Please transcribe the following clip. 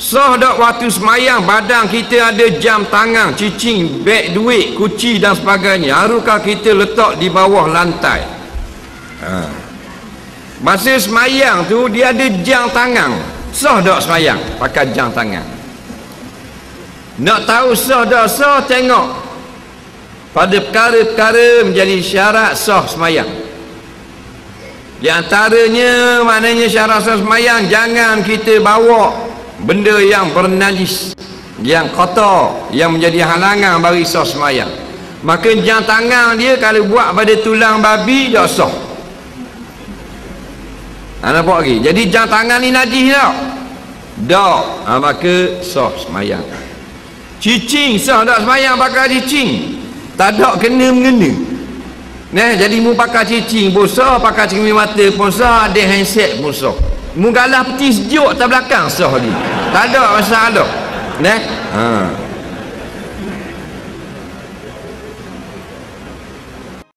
Sah dak waktu semayang badan kita ada jam tangan, cicing, beg duit, kunci dan sebagainya, harukah kita letak di bawah lantai? Masa semayang tu dia ada jam tangan, sah dak semayang pakai jam tangan? Nak tahu sah dak sah, tengok pada perkara-perkara menjadi syarat sah semayang. Di antaranya maknanya syarat sah semayang, jangan kita bawa benda yang bernajis, yang kotor, yang menjadi halangan bagi sah semayang. Maka jam tangan dia kalau buat pada tulang babi tak sah. Nampak lagi? Jadi jam tangan ni najis tak? Tak. Maka sah semayang. Cicing sah tak semayang pakai cicing? Tak ada kena-mengena. Jadi mu pakai cicing pun sah, pakai cermin mata pun sah, ada handset pun sah. Mu galah peti sejuk atas belakang sah dia. Tak ada masalah.